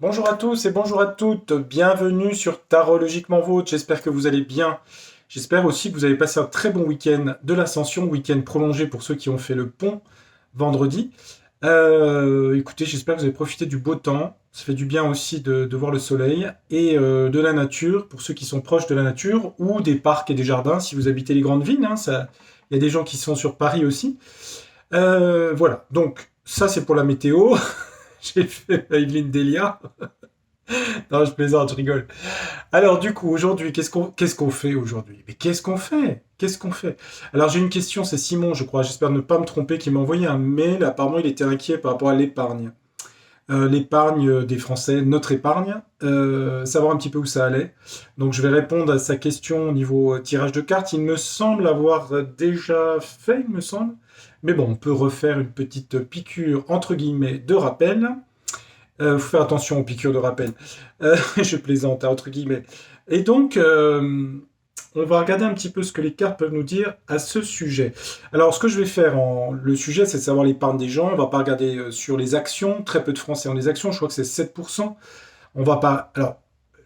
Bonjour à tous et bonjour à toutes, bienvenue sur Tarot Logiquement Vôtre, j'espère que vous allez bien. J'espère aussi que vous avez passé un très bon week-end de l'Ascension, week-end prolongé pour ceux qui ont fait le pont vendredi. Écoutez, j'espère que vous avez profité du beau temps, ça fait du bien aussi de voir le soleil, et de la nature, pour ceux qui sont proches de la nature, ou des parcs et des jardins, si vous habitez les grandes villes, hein, il y a des gens qui sont sur Paris aussi. Voilà, donc ça c'est pour la météo. J'ai fait Evelyne Delia. Non, je plaisante, je rigole. Alors, du coup, aujourd'hui, qu'est-ce qu'on fait aujourd'hui? Mais qu'est-ce qu'on fait? Qu'est-ce qu'on fait? Alors, j'ai une question, c'est Simon, je crois, j'espère ne pas me tromper, qui m'a envoyé un mail. Apparemment, il était inquiet par rapport à l'épargne. L'épargne des Français, notre épargne, savoir un petit peu où ça allait. Donc, je vais répondre à sa question au niveau tirage de cartes. Il me semble avoir déjà fait, il me semble. Mais bon, on peut refaire une petite piqûre, entre guillemets, de rappel. Faut faire attention aux piqûres de rappel. Je plaisante, hein, entre guillemets. Et donc, on va regarder un petit peu ce que les cartes peuvent nous dire à ce sujet. Alors, ce que je vais faire, le sujet, c'est de savoir l'épargne des gens. On va pas regarder sur les actions. Très peu de Français ont des actions. Je crois que c'est 7%. On va pas. Alors,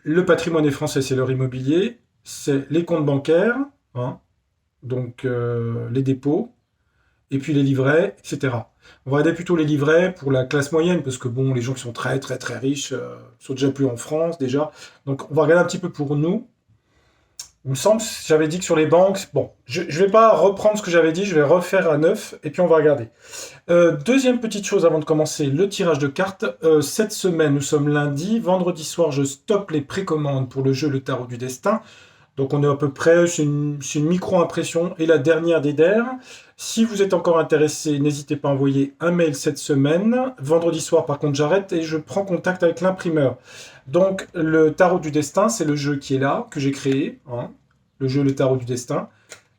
le patrimoine des Français, c'est leur immobilier, c'est les comptes bancaires, hein, donc les dépôts, et puis les livrets, etc. On va regarder plutôt les livrets pour la classe moyenne, parce que bon, les gens qui sont très très très riches sont déjà plus en France déjà. Donc on va regarder un petit peu pour nous. Il me semble que j'avais dit que sur les banques, bon, je ne vais pas reprendre ce que j'avais dit, je vais refaire à neuf, et puis on va regarder. Deuxième petite chose avant de commencer, le tirage de cartes. Cette semaine, nous sommes lundi, vendredi soir, je stoppe les précommandes pour le jeu Le Tarot du Destin. Donc on est à peu près, c'est une micro-impression et la dernière des DER. Si vous êtes encore intéressé, n'hésitez pas à envoyer un mail cette semaine. Vendredi soir, par contre, j'arrête et je prends contact avec l'imprimeur. Donc le Tarot du Destin, c'est le jeu qui est là, que j'ai créé, hein, le jeu Le Tarot du Destin,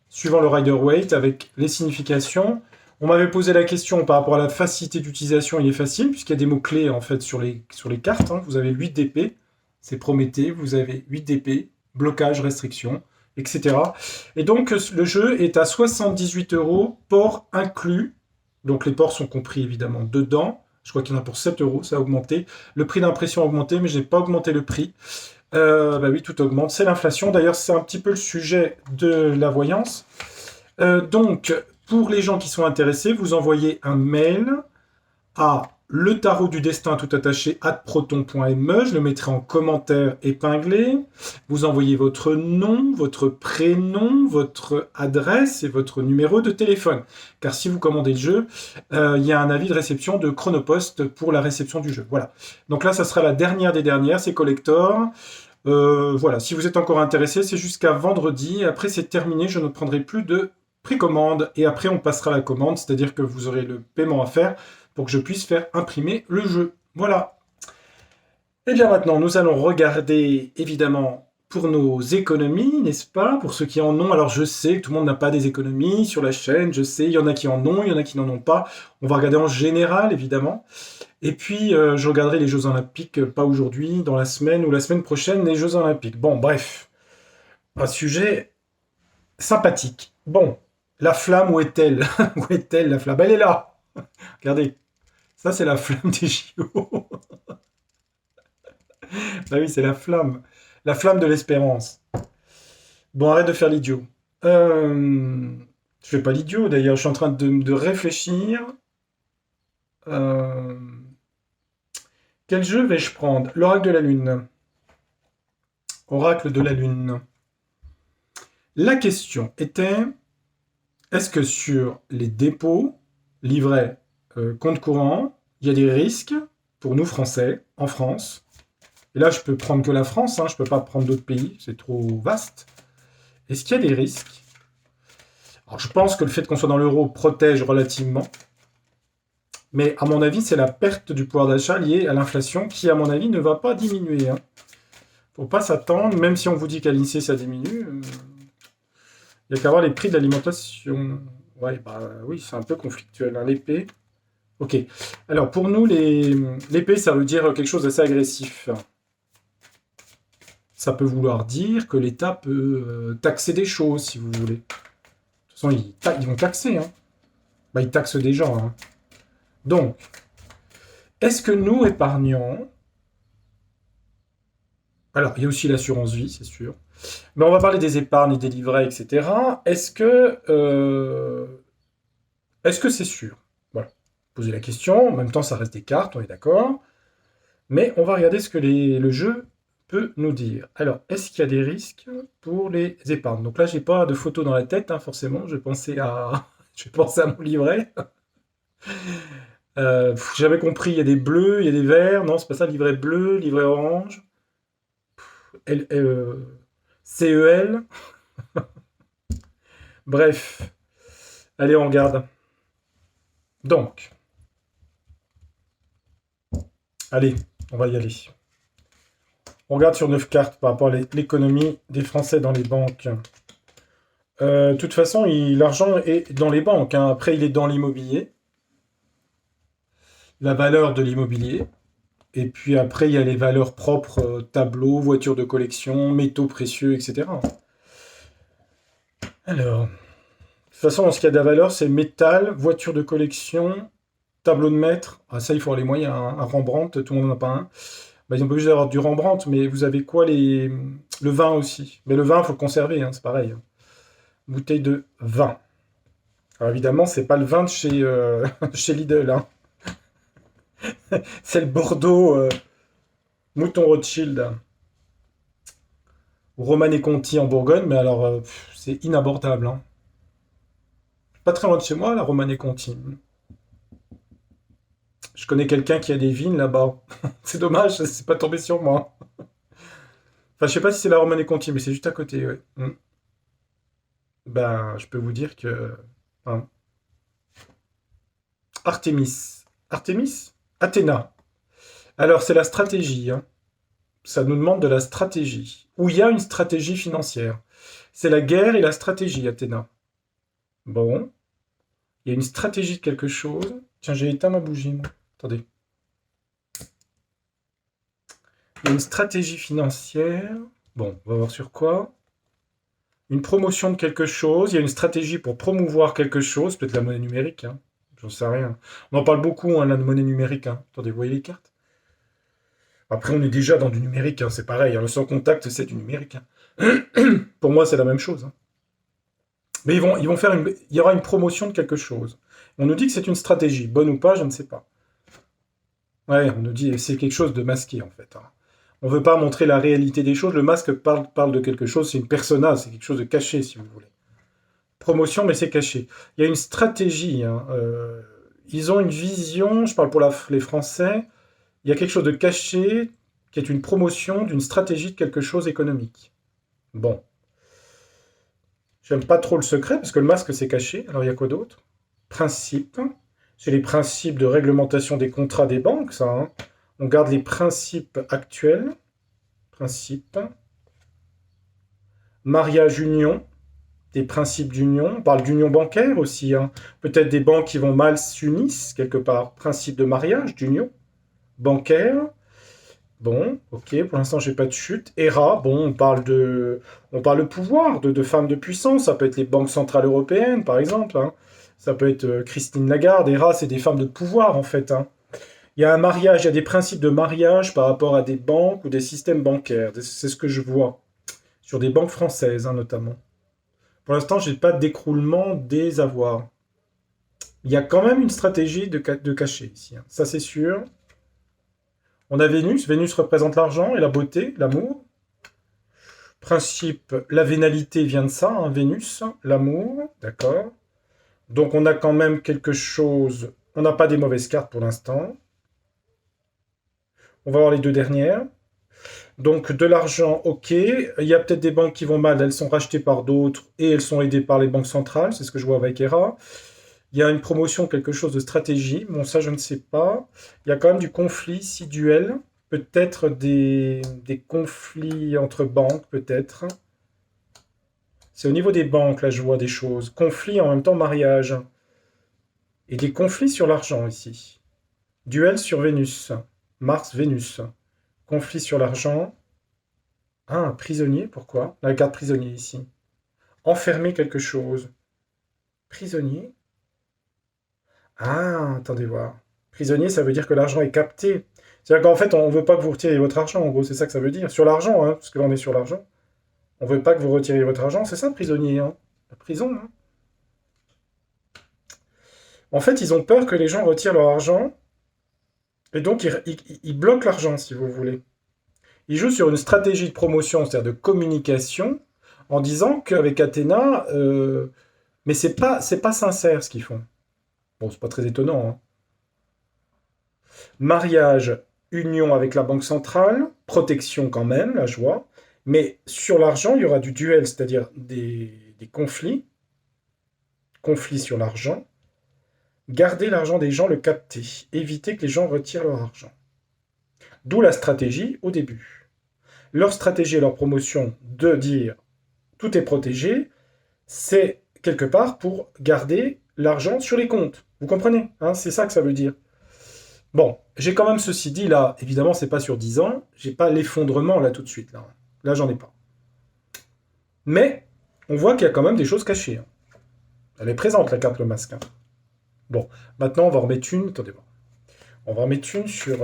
suivant le Rider-Waite avec les significations. On m'avait posé la question par rapport à la facilité d'utilisation, il est facile, puisqu'il y a des mots-clés en fait sur les cartes, hein. Vous avez 8 d'épée, c'est Prométhée, vous avez 8 d'épée, blocage, restriction, etc. Et donc le jeu est à 78 euros, port inclus. Donc les ports sont compris évidemment dedans. Je crois qu'il y en a pour 7 euros, ça a augmenté. Le prix d'impression a augmenté, mais je n'ai pas augmenté le prix. Bah oui, tout augmente, c'est l'inflation. D'ailleurs, c'est un petit peu le sujet de la voyance. Donc, pour les gens qui sont intéressés, vous envoyez un mail à le tarot du destin tout attaché @proton.me. Je le mettrai en commentaire épinglé. Vous envoyez votre nom, votre prénom, votre adresse et votre numéro de téléphone. Car si vous commandez le jeu, il y a un avis de réception de Chronopost pour la réception du jeu. Voilà. Donc là, ça sera la dernière des dernières, c'est collector. Voilà, si vous êtes encore intéressé, c'est jusqu'à vendredi. Après, c'est terminé, je ne prendrai plus de précommande. Et après, on passera à la commande, c'est-à-dire que vous aurez le paiement à faire pour que je puisse faire imprimer le jeu. Voilà. Et bien maintenant, nous allons regarder, évidemment, pour nos économies, n'est-ce pas? Pour ceux qui en ont. Alors, je sais que tout le monde n'a pas des économies sur la chaîne, je sais, il y en a qui en ont, il y en a qui n'en ont pas. On va regarder en général, évidemment. Et puis, je regarderai les Jeux Olympiques, pas aujourd'hui, dans la semaine ou la semaine prochaine, les Jeux Olympiques. Bon, bref, un sujet sympathique. Bon, la flamme, où est-elle? Où est-elle, la flamme? Elle est là. Regardez, ça c'est la flamme des JO. Bah oui, c'est la flamme. La flamme de l'espérance. Bon, arrête de faire l'idiot. Je fais pas l'idiot d'ailleurs, je suis en train de réfléchir. Euh, Quel jeu vais-je prendre? L'oracle de la lune. Oracle de la lune. La question était, est-ce que sur les dépôts, livrets, compte courant, il y a des risques pour nous Français, en France? Et là, je peux prendre que la France, hein, je peux pas prendre d'autres pays, c'est trop vaste. Est-ce qu'il y a des risques? Alors, je pense que le fait qu'on soit dans l'euro protège relativement, mais à mon avis, c'est la perte du pouvoir d'achat liée à l'inflation qui, à mon avis, ne va pas diminuer, hein. Faut pas s'attendre, même si on vous dit qu'à l'INSEE ça diminue, il n'y a qu'à voir les prix de l'alimentation. Ouais, bah oui, c'est un peu conflictuel, hein, l'épée. Ok. Alors, pour nous, l'épée, ça veut dire quelque chose d'assez agressif. Ça peut vouloir dire que l'État peut taxer des choses, si vous voulez. De toute façon, ils vont taxer, hein. Bah, ils taxent des gens, hein. Donc, est-ce que nous, épargnants, Alors, il y a aussi l'assurance vie, c'est sûr. Mais on va parler des épargnes et des livrets, etc. Est-ce que c'est sûr? Voilà. Poser la question. En même temps, ça reste des cartes, on est d'accord. Mais on va regarder ce que le jeu peut nous dire. Alors, est-ce qu'il y a des risques pour les épargnes? Donc là, j'ai pas de photo dans la tête, hein, forcément. Je pensais à, je pensais à mon livret. J'avais compris, il y a des bleus, il y a des verts. Non, c'est pas ça, livret bleu, livret orange. CEL. Bref, allez, on regarde. Donc, allez, on va y aller. On regarde sur 9 cartes par rapport à l'économie des Français dans les banques. De toute façon, l'argent est dans les banques, hein. Après, il est dans l'immobilier, la valeur de l'immobilier. Et puis après, il y a les valeurs propres, tableaux, voitures de collection, métaux précieux, etc. Alors, de toute façon, ce qu'il y a de la valeur, c'est métal, voiture de collection, tableau de maître. Ah, ça, il faut avoir les moyens, hein. Un Rembrandt, tout le monde n'en a pas un. Bah, ils ont pas obligé d'avoir du Rembrandt, mais vous avez quoi le vin aussi. Mais le vin, il faut le conserver, hein, c'est pareil, hein. Bouteille de vin. Alors évidemment, c'est pas le vin de chez, chez Lidl, hein. C'est le Bordeaux Mouton Rothschild ou Romanée Conti en Bourgogne, mais alors c'est inabordable, hein. Pas très loin de chez moi, la Romanée Conti. Je connais quelqu'un qui a des vignes là-bas. C'est dommage, c'est pas tombé sur moi. Enfin, je sais pas si c'est la Romanée Conti, mais c'est juste à côté, ouais. Ben, je peux vous dire que, hein. Artémis. Artémis? Athéna. Alors, c'est la stratégie, hein. Ça nous demande de la stratégie. Où il y a une stratégie financière. C'est la guerre et la stratégie, Athéna. Bon, il y a une stratégie de quelque chose. Tiens, j'ai éteint ma bougie, moi. Attendez. Il y a une stratégie financière. Bon, on va voir sur quoi. Une promotion de quelque chose. Il y a une stratégie pour promouvoir quelque chose. Peut-être la monnaie numérique, hein. J'en sais rien. On en parle beaucoup, hein, la monnaie numérique, hein. Attendez, vous voyez les cartes? Après, on est déjà dans du numérique, hein, c'est pareil, hein. Le sans contact, c'est du numérique, hein. Pour moi, c'est la même chose, hein. Mais ils vont faire il y aura une promotion de quelque chose. On nous dit que c'est une stratégie, bonne ou pas, je ne sais pas. Ouais, on nous dit que c'est quelque chose de masqué en fait, hein. On ne veut pas montrer la réalité des choses. Le masque parle de quelque chose, c'est une persona, c'est quelque chose de caché si vous voulez. Promotion, mais c'est caché. Il y a une stratégie, hein. Ils ont une vision, je parle pour les Français, il y a quelque chose de caché qui est une promotion d'une stratégie de quelque chose économique. Bon, j'aime pas trop le secret parce que le masque c'est caché. Alors il y a quoi d'autre? Principe. C'est les principes de réglementation des contrats des banques, ça, hein. On garde les principes actuels. Principes. Mariage union. Des principes d'union. On parle d'union bancaire aussi, hein. Peut-être des banques qui vont mal s'unissent quelque part. Principe de mariage, d'union bancaire. Bon, ok, pour l'instant j'ai pas de chute. ERA, bon, on parle de pouvoir, de femmes de puissance. Ça peut être les banques centrales européennes, par exemple, hein. Ça peut être Christine Lagarde. ERA, c'est des femmes de pouvoir, en fait, hein. Il y a un mariage, il y a des principes de mariage par rapport à des banques ou des systèmes bancaires. C'est ce que je vois sur des banques françaises, hein, notamment. Pour l'instant, j'ai pas d'écroulement des avoirs. Il y a quand même une stratégie de cacher ici, hein. Ça, c'est sûr. On a Vénus. Vénus représente l'argent et la beauté, l'amour. Principe, la vénalité vient de ça, hein, Vénus, l'amour, d'accord. Donc on a quand même quelque chose. On n'a pas des mauvaises cartes pour l'instant. On va voir les deux dernières. Donc de l'argent, ok. Il y a peut-être des banques qui vont mal, elles sont rachetées par d'autres et elles sont aidées par les banques centrales, c'est ce que je vois avec ERA. Il y a une promotion, quelque chose de stratégie. Bon, ça, je ne sais pas. Il y a quand même du conflit, si duel. Peut-être des conflits entre banques, peut-être. C'est au niveau des banques, là, je vois des choses. Conflit en même temps mariage. Et des conflits sur l'argent, ici. Duel sur Vénus. Mars-Vénus. Conflit sur l'argent. Ah, un prisonnier, pourquoi? La carte prisonnier, ici. Enfermer quelque chose. Prisonnier. Ah, attendez voir. Prisonnier, ça veut dire que l'argent est capté. C'est-à-dire qu'en fait, on ne veut pas que vous retiriez votre argent, en gros, c'est ça que ça veut dire. Sur l'argent, hein, parce que là, on est sur l'argent. On ne veut pas que vous retiriez votre argent, c'est ça, prisonnier, hein. La prison, hein. En fait, ils ont peur que les gens retirent leur argent, et donc ils bloquent l'argent, si vous voulez. Ils jouent sur une stratégie de promotion, c'est-à-dire de communication, en disant qu'avec Athéna, mais c'est pas sincère ce qu'ils font. Bon, c'est pas très étonnant, hein. Mariage, union avec la banque centrale, protection quand même, la joie. Mais sur l'argent, il y aura du duel, c'est-à-dire des conflits sur l'argent. Garder l'argent des gens, le capter. Éviter que les gens retirent leur argent. D'où la stratégie au début. Leur stratégie et leur promotion de dire tout est protégé, c'est quelque part pour garder l'argent sur les comptes. Vous comprenez, hein, c'est ça que ça veut dire. Bon, j'ai quand même ceci dit, là, évidemment, c'est pas sur 10 ans, j'ai pas l'effondrement là tout de suite, là. Là, j'en ai pas. Mais, on voit qu'il y a quand même des choses cachées, hein. Elle est présente, la carte le masque, hein. Bon, maintenant, on va en remettre une, attendez voir. On va en mettre une sur...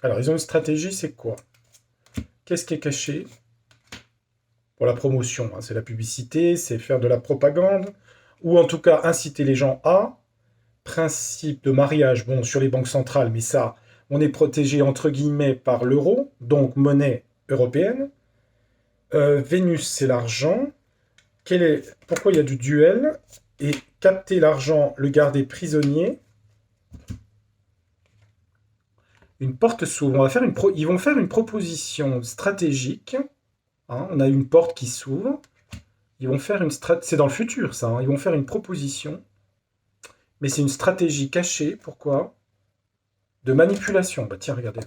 Alors, ils ont une stratégie, c'est quoi? Qu'est-ce qui est caché? Pour la promotion, hein, c'est la publicité, c'est faire de la propagande, ou en tout cas inciter les gens à... Principe de mariage, bon, sur les banques centrales, mais ça, on est protégé entre guillemets par l'euro, donc monnaie européenne. Vénus, c'est l'argent. Pourquoi il y a du duel? Et capter l'argent, le garder prisonnier. Une porte s'ouvre. Ils vont faire une proposition stratégique, hein. On a une porte qui s'ouvre. Ils vont faire c'est dans le futur, ça, hein. Ils vont faire une proposition. Mais c'est une stratégie cachée. Pourquoi? De manipulation. Bah tiens, regardez.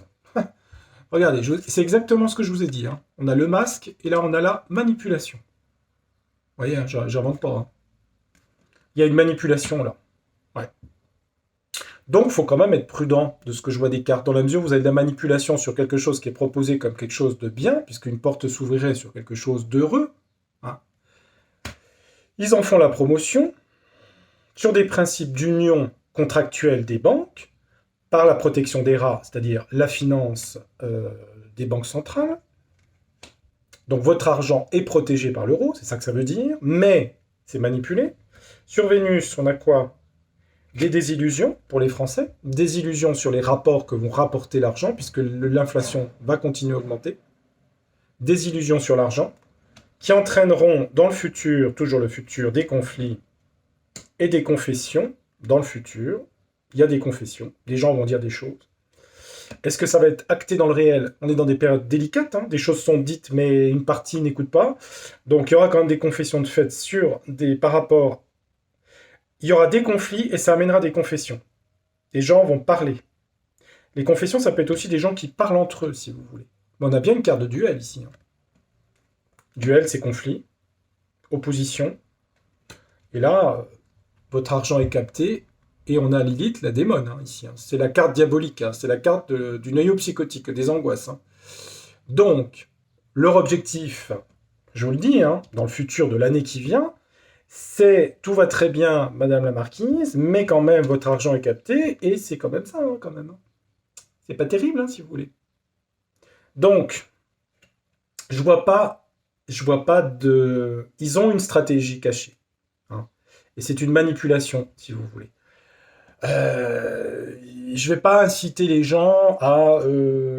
Regardez, c'est exactement ce que je vous ai dit, hein. On a le masque et là on a la manipulation. Vous voyez, hein, j'invente pas, hein. Il y a une manipulation là. Ouais. Donc il faut quand même être prudent de ce que je vois des cartes. Dans la mesure où vous avez de la manipulation sur quelque chose qui est proposé comme quelque chose de bien, puisqu'une porte s'ouvrirait sur quelque chose d'heureux, hein. Ils en font la promotion sur des principes d'union contractuelle des banques, par la protection des rats, c'est-à-dire la finance des banques centrales. Donc votre argent est protégé par l'euro, c'est ça que ça veut dire, mais c'est manipulé. Sur Vénus, on a quoi? Des désillusions pour les Français, désillusions sur les rapports que vont rapporter l'argent, puisque l'inflation va continuer à augmenter, désillusions sur l'argent, qui entraîneront dans le futur, toujours le futur, des conflits et des confessions. Dans le futur, il y a des confessions, les gens vont dire des choses. Est-ce que ça va être acté dans le réel? On est dans des périodes délicates, hein. Des choses sont dites, mais une partie n'écoute pas. Donc il y aura quand même des confessions de fait par rapport... Il y aura des conflits et ça amènera des confessions. Les gens vont parler. Les confessions, ça peut être aussi des gens qui parlent entre eux, si vous voulez. Mais on a bien une carte de duel ici, hein. Duel, c'est conflit, opposition. Et là, votre argent est capté, et on a Lilith, la démone, hein, ici, hein. C'est la carte diabolique, hein. C'est la carte du noyau psychotique, des angoisses, hein. Donc, leur objectif, je vous le dis, hein, dans le futur de l'année qui vient, c'est tout va très bien, Madame la Marquise, mais quand même, votre argent est capté, et c'est quand même ça, hein, quand même, hein. C'est pas terrible, hein, si vous voulez. Donc, je vois pas de... Ils ont une stratégie cachée, hein. Et c'est une manipulation, si vous voulez. Je vais pas inciter les gens à...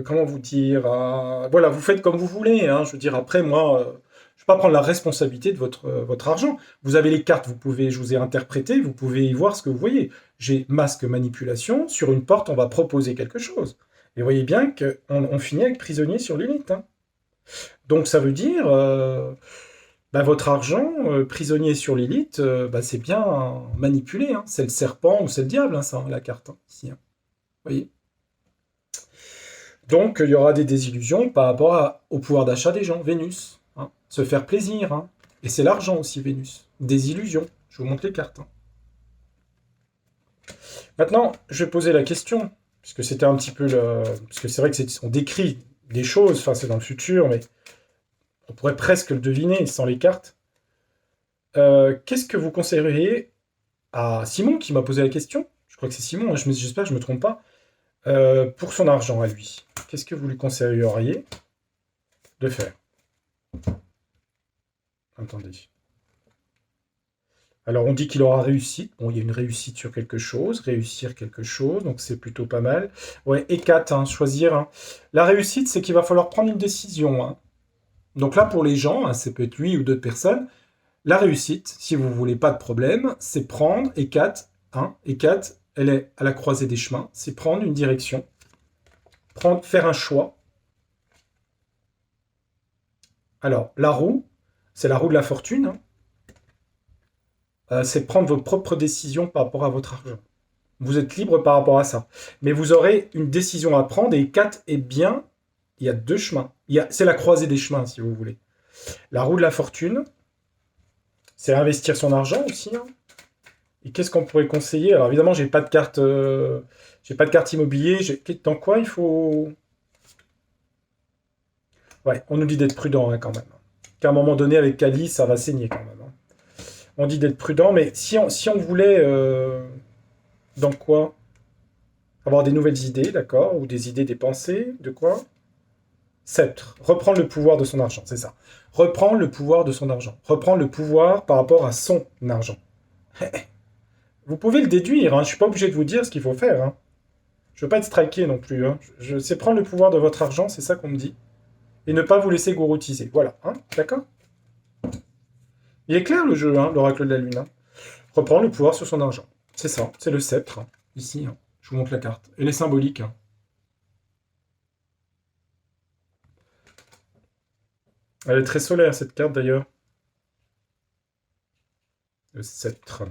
comment vous dire Voilà, vous faites comme vous voulez, hein. Je veux dire, après, moi... je vais pas prendre la responsabilité de votre argent. Vous avez les cartes, je vous ai interprété, vous pouvez y voir ce que vous voyez. J'ai masque manipulation, sur une porte, on va proposer quelque chose. Et vous voyez bien qu'on finit avec prisonnier sur Lilith, hein. Donc ça veut dire, votre argent, prisonnier sur Lilith, c'est bien manipulé, hein. C'est le serpent ou c'est le diable, hein, ça, la carte, hein, ici, hein. Vous voyez. Donc il y aura des désillusions par rapport au pouvoir d'achat des gens, Vénus, hein. Se faire plaisir, hein. Et c'est l'argent aussi, Vénus. Des illusions. Je vous montre les cartes, hein. Maintenant, je vais poser la question, puisque c'était un petit peu parce que c'est vrai qu'on décrit des choses, enfin c'est dans le futur, mais on pourrait presque le deviner sans les cartes. Qu'est-ce que vous conseilleriez à Simon qui m'a posé la question? crois que c'est Simon, hein, j'espère que je ne me trompe pas, pour son argent à lui. Qu'est-ce que vous lui conseilleriez de faire? Attendez. Alors, on dit qu'il aura réussi. Bon, il y a une réussite sur quelque chose, réussir quelque chose, donc c'est plutôt pas mal. Ouais, et 4, hein, choisir. Hein. La réussite, c'est qu'il va falloir prendre une décision. Hein. Donc là, pour les gens, hein, ça peut être lui ou d'autres personnes, la réussite, si vous voulez pas de problème, c'est prendre, et 4, hein, et 4, elle est à la croisée des chemins, c'est prendre une direction, faire un choix. Alors, la roue, c'est la roue de la fortune, hein. C'est prendre vos propres décisions par rapport à votre argent. Vous êtes libre par rapport à ça. Mais vous aurez une décision à prendre et 4 est bien, il y a deux chemins. C'est la croisée des chemins, si vous voulez. La roue de la fortune, c'est investir son argent aussi. Hein. Et qu'est-ce qu'on pourrait conseiller? Alors évidemment, j'ai pas de carte immobilier. Dans quoi il faut? Ouais, on nous dit d'être prudent hein, quand même. Qu'à un moment donné, avec Cali, ça va saigner quand même. Hein. On dit d'être prudent, mais si on voulait, dans quoi? Avoir des nouvelles idées, d'accord? Ou des idées, des pensées, de quoi? Sceptre. Reprendre le pouvoir de son argent, c'est ça. Reprendre le pouvoir de son argent. Reprendre le pouvoir par rapport à son argent. Vous pouvez le déduire, hein. Je ne suis pas obligé de vous dire ce qu'il faut faire. Hein. Je ne veux pas être striké non plus. Hein. C'est prendre le pouvoir de votre argent, c'est ça qu'on me dit. Et ne pas vous laisser gouroutiser. Voilà, hein. D'accord? Il est clair le jeu, hein, l'oracle de la lune. Hein. Reprendre le pouvoir sur son argent. C'est ça, c'est le sceptre. Hein. Ici, hein. Je vous montre la carte. Elle est symbolique. Hein. Elle est très solaire, cette carte, d'ailleurs. Le sceptre.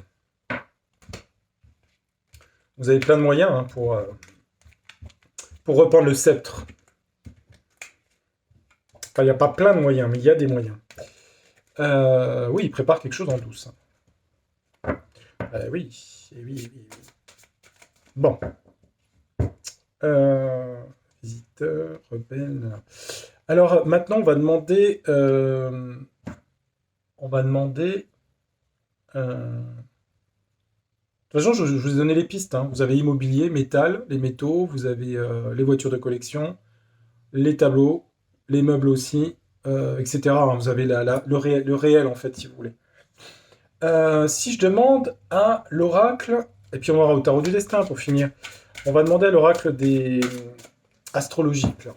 Vous avez plein de moyens hein, pour reprendre le sceptre. Enfin, il n'y a pas plein de moyens, mais il y a des moyens. Oui, il prépare quelque chose en douce. Oui, oui. Bon. Visiteur, rebelle. Alors, maintenant, on va demander... De toute façon, je vous ai donné les pistes. Hein. Vous avez immobilier, métal, les métaux, vous avez les voitures de collection, les tableaux, les meubles aussi, etc. Hein. Vous avez le réel, en fait, si vous voulez. Si je demande à l'oracle, et puis on va au tarot du destin pour finir, on va demander à l'oracle des astrologiques, là,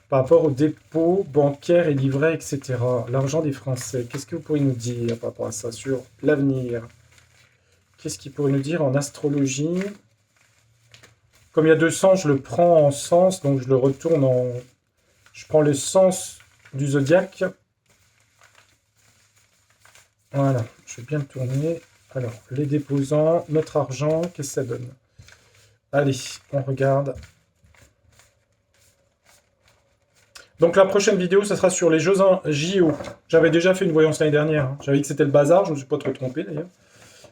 par rapport aux dépôts bancaires et livrets, etc. L'argent des Français, qu'est-ce que vous pourriez nous dire par rapport à ça, sur l'avenir? Qu'est-ce qu'il pourrait nous dire en astrologie? Comme il y a deux sens, je le prends en sens, donc je le retourne en... Je prends le sens du zodiaque. Voilà, je vais bien le tourner. Alors, les déposants, notre argent, qu'est-ce que ça donne? Allez, on regarde. Donc la prochaine vidéo, ça sera sur les Jeux JO. J'avais déjà fait une voyance l'année dernière. Hein. J'avais dit que c'était le bazar, je ne me suis pas trop trompé d'ailleurs.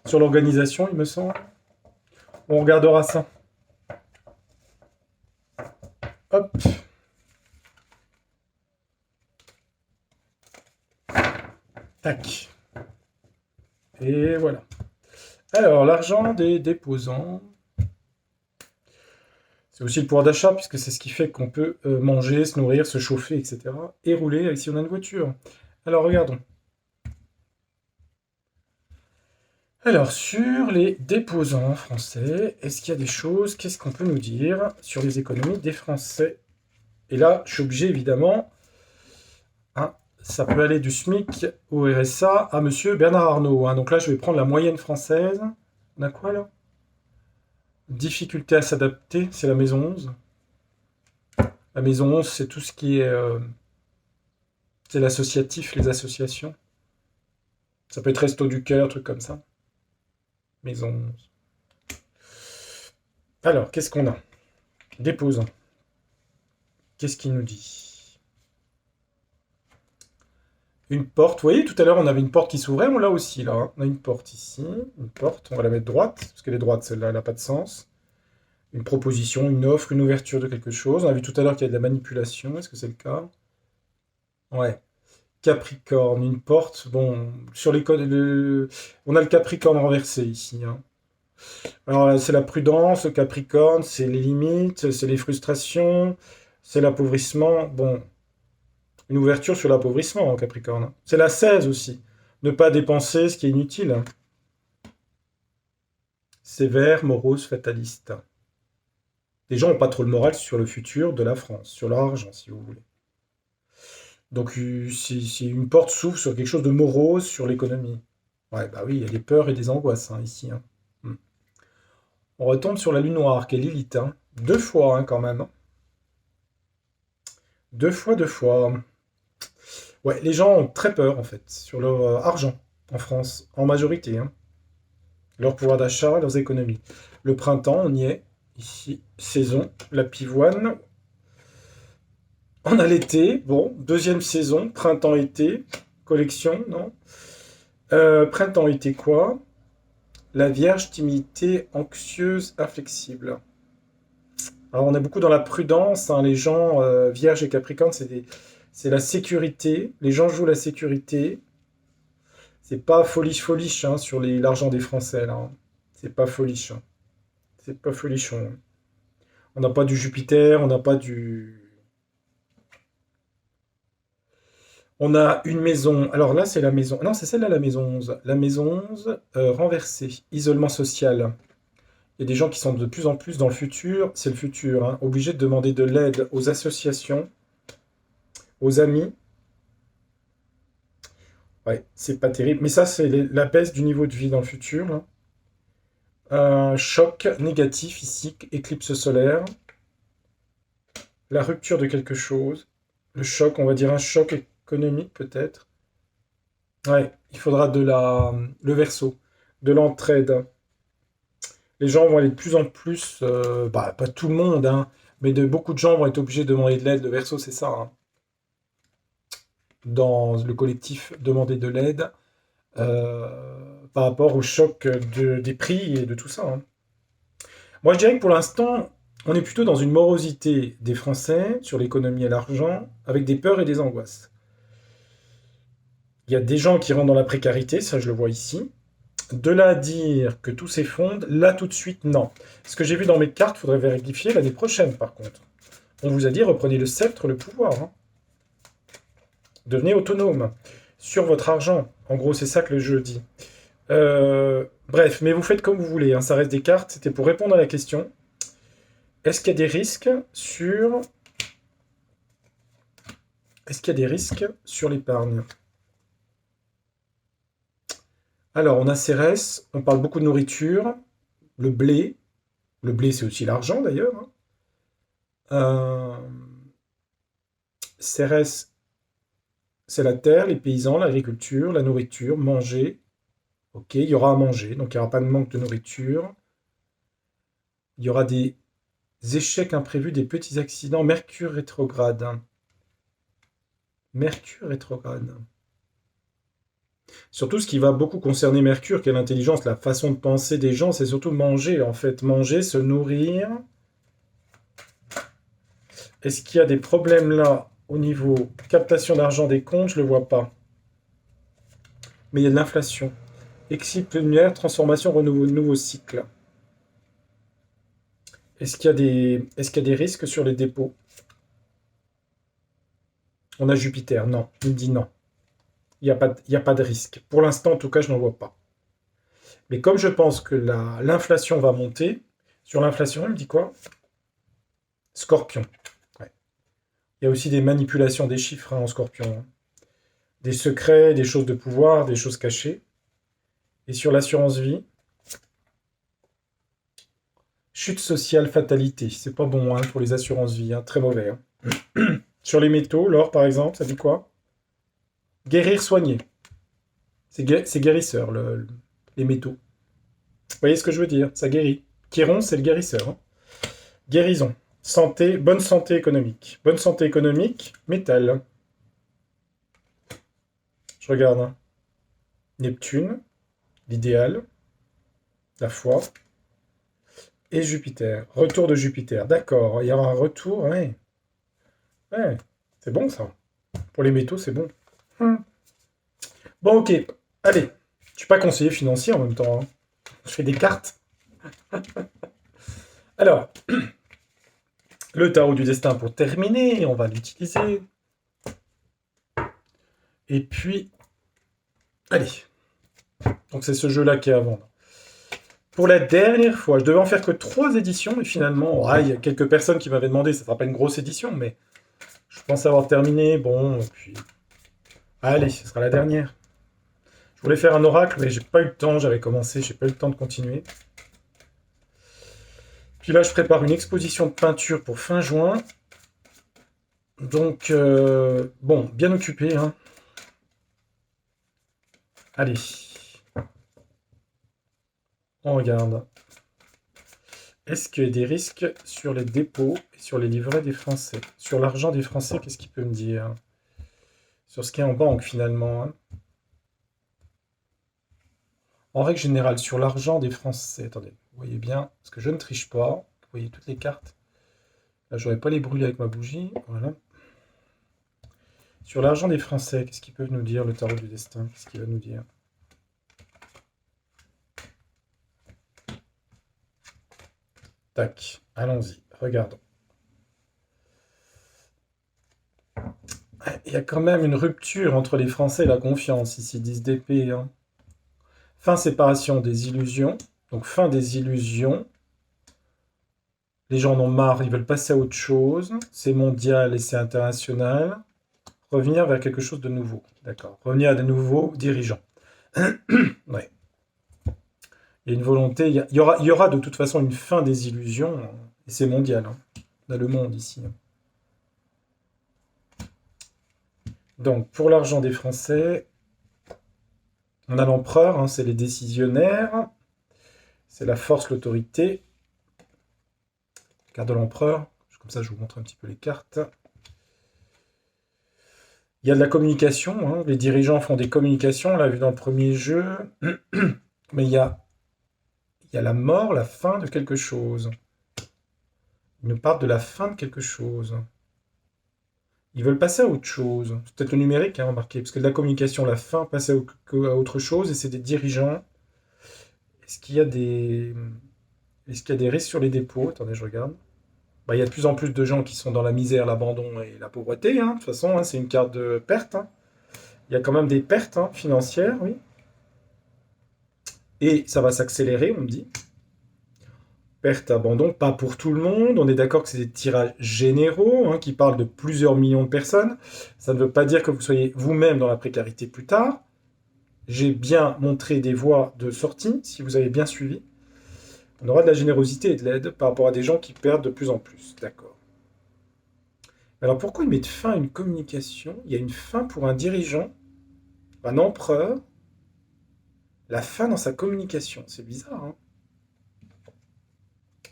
Sur l'organisation, il me semble. On regardera ça. Hop. Tac. Et voilà. Alors, l'argent des déposants. C'est aussi le pouvoir d'achat, puisque c'est ce qui fait qu'on peut manger, se nourrir, se chauffer, etc. Et rouler si on a une voiture. Alors, regardons. Alors, sur les déposants français, est-ce qu'il y a des choses? Qu'est-ce qu'on peut nous dire sur les économies des Français? Et là, je suis obligé, évidemment, hein, ça peut aller du SMIC au RSA à Monsieur Bernard Arnault. Hein. Donc là, je vais prendre la moyenne française. On a quoi, là? Difficulté à s'adapter, c'est la maison 11. La maison 11, c'est tout ce qui est... c'est l'associatif, les associations. Ça peut être Resto du Cœur, truc comme ça. Maison 11. Alors, qu'est-ce qu'on a? Déposant. Qu'est-ce qu'il nous dit? Une porte. Vous voyez, tout à l'heure, on avait une porte qui s'ouvrait. On l'a aussi, là. Hein. On a une porte ici. Une porte. On va la mettre droite, parce qu'elle est droite, celle-là, elle n'a pas de sens. Une proposition, une offre, une ouverture de quelque chose. On a vu tout à l'heure qu'il y a de la manipulation. Est-ce que c'est le cas? Ouais. Capricorne, une porte. Bon, sur les codes, on a le Capricorne renversé ici. Hein. Alors là, c'est la prudence, le Capricorne, c'est les limites, c'est les frustrations, c'est l'appauvrissement. Bon, une ouverture sur l'appauvrissement en Capricorne. C'est la 16 aussi. Ne pas dépenser ce qui est inutile. Sévère, morose, fataliste. Les gens n'ont pas trop le moral sur le futur de la France, sur leur argent, si vous voulez. Donc, si une porte s'ouvre sur quelque chose de morose sur l'économie. Ouais, bah oui, il y a des peurs et des angoisses hein, ici. Hein. Hmm. On retombe sur la lune noire, qui est Lilith. Hein. Deux fois, hein, quand même. Deux fois, deux fois. Ouais, les gens ont très peur, en fait, sur leur argent, en France, en majorité. Hein. Leur pouvoir d'achat, leurs économies. Le printemps, on y est. Ici, saison, la pivoine. On a l'été, bon, deuxième saison, printemps-été, collection, non? Printemps-été quoi? La Vierge, timidité, anxieuse, inflexible. Alors on est beaucoup dans la prudence, hein, les gens, Vierge et Capricorne, c'est la sécurité. Les gens jouent la sécurité. C'est pas foliche hein, sur l'argent des Français là. Hein. C'est pas foliche. Hein. C'est pas folichon. Hein. On n'a pas du Jupiter, on n'a pas du. On a une maison. Alors là, c'est la maison. Non, c'est celle-là, la maison 11. La maison 11, renversée. Isolement social. Il y a des gens qui sont de plus en plus dans le futur. C'est le futur. Hein, obligés de demander de l'aide aux associations, aux amis. Ouais, c'est pas terrible. Mais ça, c'est la baisse du niveau de vie dans le futur. Là. Un choc négatif ici. Éclipse solaire. La rupture de quelque chose. Le choc, on va dire un choc économique peut-être. Ouais, il faudra le verso, de l'entraide. Les gens vont aller de plus en plus, bah, pas tout le monde, hein, mais beaucoup de gens vont être obligés de demander de l'aide. Le verso, c'est ça. Hein. Dans le collectif, demander de l'aide par rapport au choc des prix et de tout ça. Hein. Moi, je dirais que pour l'instant, on est plutôt dans une morosité des Français sur l'économie et l'argent, avec des peurs et des angoisses. Il y a des gens qui rentrent dans la précarité, ça je le vois ici. De là à dire que tout s'effondre, là tout de suite, non. Ce que j'ai vu dans mes cartes, il faudrait vérifier l'année prochaine par contre. On vous a dit reprenez le sceptre, le pouvoir. Hein. Devenez autonome sur votre argent. En gros, c'est ça que le jeu dit. Bref, mais vous faites comme vous voulez. Hein. Ça reste des cartes. C'était pour répondre à la question. Est-ce qu'il y a des risques sur... Est-ce qu'il y a des risques sur l'épargne? Alors, on a Cérès, on parle beaucoup de nourriture, le blé. Le blé, c'est aussi l'argent d'ailleurs. Hein. Cérès, c'est la terre, les paysans, l'agriculture, la nourriture, manger. Ok, il y aura à manger, donc il n'y aura pas de manque de nourriture. Il y aura des échecs imprévus, des petits accidents. Mercure rétrograde. Hein. Mercure rétrograde. Surtout, ce qui va beaucoup concerner Mercure, qui est l'intelligence, la façon de penser des gens, c'est surtout manger, en fait. Manger, se nourrir. Est-ce qu'il y a des problèmes là au niveau captation d'argent des comptes? Je ne le vois pas. Mais il y a de l'inflation. Éclipse lunaire, transformation, renouveau, nouveau cycle. Est-ce qu'il y a des risques sur les dépôts? On a Jupiter, non. Il me dit non. Il y a pas de risque. Pour l'instant, en tout cas, je n'en vois pas. Mais comme je pense que l'inflation va monter, sur l'inflation, il me dit quoi? Scorpion. Ouais. Il y a aussi des manipulations des chiffres hein, en scorpion. Hein. Des secrets, des choses de pouvoir, des choses cachées. Et sur l'assurance vie, chute sociale, fatalité. C'est pas bon hein, pour les assurances vie, hein, très mauvais. Hein. Sur les métaux, l'or par exemple, ça dit quoi? Guérir, soigner. C'est guérisseur, les métaux. Vous voyez ce que je veux dire? Ça guérit. Chiron, c'est le guérisseur. Hein. Guérison. Santé, bonne santé économique. Bonne santé économique, métal. Je regarde. Hein. Neptune, l'idéal, la foi, et Jupiter. Retour de Jupiter. D'accord, il y aura un retour. Ouais, ouais. C'est bon ça. Pour les métaux, c'est bon. Bon, ok. Allez. Je suis pas conseiller financier en même temps. Hein. Je fais des cartes. Alors, le tarot du destin pour terminer, on va l'utiliser. Et puis, allez. Donc c'est ce jeu-là qui est à vendre. Pour la dernière fois, je devais en faire que 3 éditions, mais finalement, il y a quelques personnes qui m'avaient demandé, ça ne sera pas une grosse édition, mais je pense avoir terminé. Bon, et puis... Allez, ce sera la dernière. Je voulais faire un oracle, mais j'ai pas eu le temps, j'avais commencé, j'ai pas eu le temps de continuer. Puis là, je prépare une exposition de peinture pour fin juin. Donc, bon, bien occupé, hein. Allez. On regarde. Est-ce qu'il y a des risques sur les dépôts et sur les livrets des Français? Sur l'argent des Français, qu'est-ce qu'il peut me dire? Sur ce qui est en banque, finalement, hein. En règle générale, sur l'argent des Français... Attendez, vous voyez bien, parce que je ne triche pas. Vous voyez toutes les cartes. Là, je n'aurais pas les brûler avec ma bougie. Voilà. Sur l'argent des Français, qu'est-ce qu'ils peuvent nous dire, le tarot du destin? Qu'est-ce qu'il va nous dire? Tac, allons-y, regardons. Il y a quand même une rupture entre les Français et la confiance, ici, 10 d'épée, hein. Fin séparation des illusions, donc fin des illusions. Les gens en ont marre, ils veulent passer à autre chose. C'est mondial et c'est international. Revenir vers quelque chose de nouveau, d'accord. Revenir à de nouveaux dirigeants. Ouais. Il y a une volonté, il y aura de toute façon une fin des illusions, hein, et c'est mondial, hein. On a le monde ici, hein. Donc, pour l'argent des Français, on a l'empereur, hein, c'est les décisionnaires, c'est la force, l'autorité. Carte de l'empereur, comme ça je vous montre un petit peu les cartes. Il y a de la communication, hein, les dirigeants font des communications, on l'a vu dans le premier jeu, mais il y a la mort, la fin de quelque chose. Ils nous parlent de la fin de quelque chose. Ils veulent passer à autre chose. C'est peut-être le numérique, hein, remarquez, parce que de la communication, la fin, passer à autre chose, et c'est des dirigeants. Est-ce qu'il y a des... Est-ce qu'il y a des risques sur les dépôts? Attendez, je regarde. Bah, il y a de plus en plus de gens qui sont dans la misère, l'abandon et la pauvreté, hein. De toute façon, hein, c'est une carte de perte, hein. Il y a quand même des pertes, hein, financières, oui. Et ça va s'accélérer, on me dit. Perte, abandon, pas pour tout le monde. On est d'accord que c'est des tirages généraux, hein, qui parlent de plusieurs millions de personnes. Ça ne veut pas dire que vous soyez vous-même dans la précarité plus tard. J'ai bien montré des voies de sortie, si vous avez bien suivi. On aura de la générosité et de l'aide par rapport à des gens qui perdent de plus en plus. D'accord. Alors pourquoi ils mettent fin à une communication? Il y a une fin pour un dirigeant, un empereur, la fin dans sa communication. C'est bizarre, hein?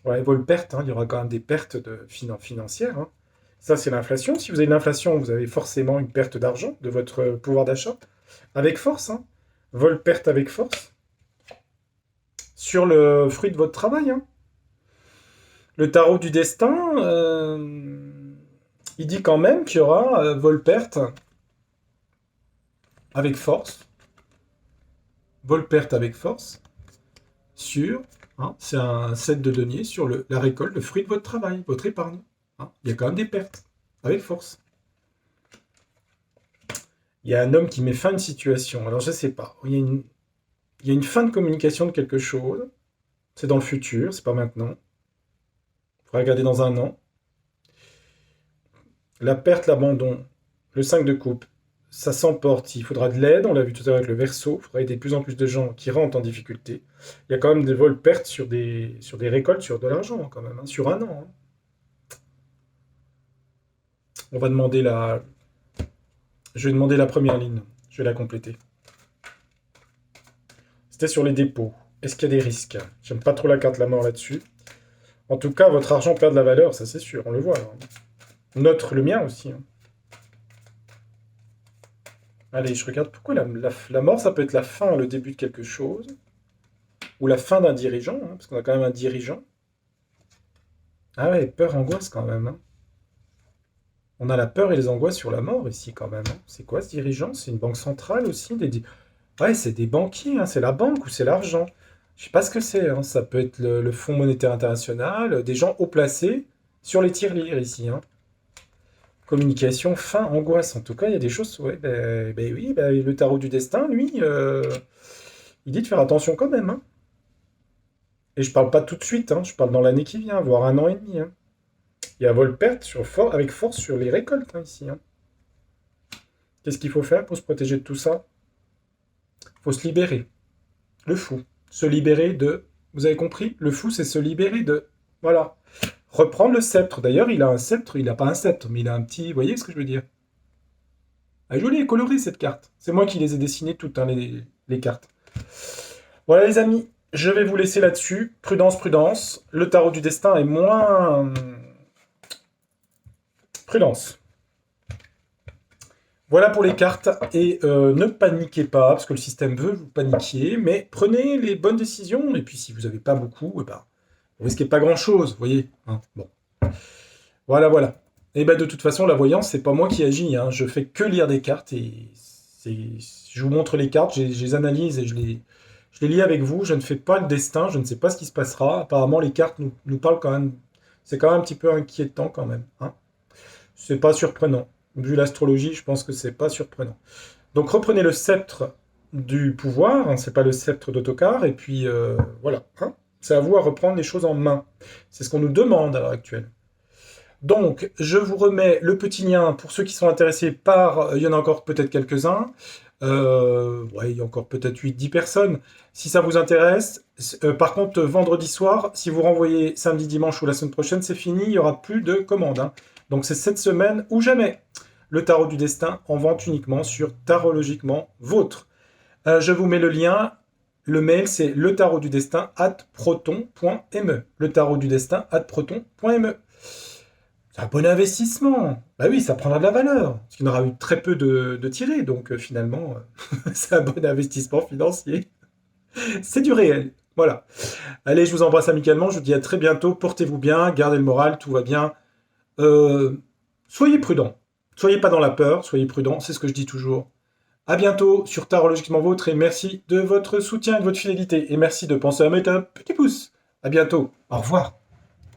Ouais, vol perte, hein, il y aura quand même des pertes financières, hein. Ça, c'est l'inflation. Si vous avez de l'inflation, vous avez forcément une perte d'argent, de votre pouvoir d'achat. Avec force, hein. Vol perte avec force. Sur le fruit de votre travail, hein. Le tarot du destin, il dit quand même qu'il y aura vol perte avec force. Vol perte avec force. Sur, hein, c'est un set de deniers sur la récolte, le fruit de votre travail, votre épargne, hein. Il y a quand même des pertes, avec force. Il y a un homme qui met fin à une situation. Alors, je ne sais pas. Il y a une fin de communication de quelque chose. C'est dans le futur, c'est pas maintenant. Il faudra regarder dans un an. La perte, l'abandon, le 5 de coupe, ça s'emporte. Il faudra de l'aide. On l'a vu tout à l'heure avec le Verseau. Il faudra aider de plus en plus de gens qui rentrent en difficulté. Il y a quand même des vols pertes sur des récoltes, sur de l'argent, quand même, hein, sur un an, hein. On va demander la... Je vais demander la première ligne. Je vais la compléter. C'était sur les dépôts. Est-ce qu'il y a des risques? J'aime pas trop la carte la mort là-dessus. En tout cas, votre argent perd de la valeur, ça c'est sûr, on le voit, hein. Le mien aussi, hein. Allez, je regarde pourquoi la mort, ça peut être la fin, le début de quelque chose. Ou la fin d'un dirigeant, hein, parce qu'on a quand même un dirigeant. Ah ouais, peur, angoisse quand même, hein. On a la peur et les angoisses sur la mort ici quand même, hein. C'est quoi ce dirigeant? C'est une banque centrale aussi, ouais, c'est des banquiers, hein. C'est la banque ou c'est l'argent? Je sais pas ce que c'est, hein. Ça peut être le Fonds monétaire international, des gens haut placés sur les tirelires ici, hein. Communication, faim, angoisse. En tout cas, il y a des choses. Ouais, ben oui, ben, le tarot du destin, lui, il dit de faire attention quand même, hein. Et je parle pas tout de suite, hein. Je parle dans l'année qui vient, voire un an et demi, hein. Il y a vol-perte avec force sur les récoltes, hein, ici, hein. Qu'est-ce qu'il faut faire pour se protéger de tout ça? Il faut se libérer. Le fou. Se libérer de. Vous avez compris? Le fou, c'est se libérer de. Voilà. Reprendre le sceptre. D'ailleurs, il a un sceptre, il n'a pas un sceptre, mais il a un petit. Vous voyez ce que je veux dire? Elle est jolie et colorée cette carte. C'est moi qui les ai dessinées toutes, hein, les cartes. Voilà les amis, je vais vous laisser là-dessus. Prudence, prudence. Le tarot du destin est moins... Prudence. Voilà pour les cartes. Et ne paniquez pas, parce que le système veut vous paniquier, mais prenez les bonnes décisions. Et puis si vous n'avez pas beaucoup, eh ben, vous risquez pas grand-chose, vous voyez, hein. Bon. Voilà, voilà. Et ben de toute façon, la voyance, c'est pas moi qui agis, hein. Je fais que lire des cartes et je vous montre les cartes, je les analyse et je les lis avec vous. Je ne fais pas le destin, je ne sais pas ce qui se passera. Apparemment, les cartes nous parlent quand même. C'est quand même un petit peu inquiétant quand même, hein. C'est pas surprenant. Vu l'astrologie, je pense que c'est pas surprenant. Donc reprenez le sceptre du pouvoir, hein, c'est pas le sceptre d'Autocar, et puis voilà, hein. C'est à vous à reprendre les choses en main. C'est ce qu'on nous demande à l'heure actuelle. Donc, je vous remets le petit lien pour ceux qui sont intéressés par... Il y en a encore peut-être quelques-uns. Ouais, il y a encore peut-être 8-10 personnes. Si ça vous intéresse, par contre, vendredi soir, si vous renvoyez samedi, dimanche ou la semaine prochaine, c'est fini, il n'y aura plus de commandes, hein. Donc c'est cette semaine ou jamais. Le tarot du destin en vente uniquement sur Tarologiquement Vôtre. Je vous mets le lien. Le mail, c'est letarotsdudestin@proton.me. Letarotsdudestin@proton.me. C'est un bon investissement. Bah oui, ça prendra de la valeur. Parce qu'il y en aura eu très peu de tirés. Donc finalement, c'est un bon investissement financier. C'est du réel. Voilà. Allez, je vous embrasse amicalement. Je vous dis à très bientôt. Portez-vous bien. Gardez le moral. Tout va bien. Euh, soyez prudents. Soyez pas dans la peur. Soyez prudents. C'est ce que je dis toujours. À bientôt sur Tarologiquement Vôtre. Et merci de votre soutien et de votre fidélité. Et merci de penser à mettre un petit pouce. À bientôt. Au revoir.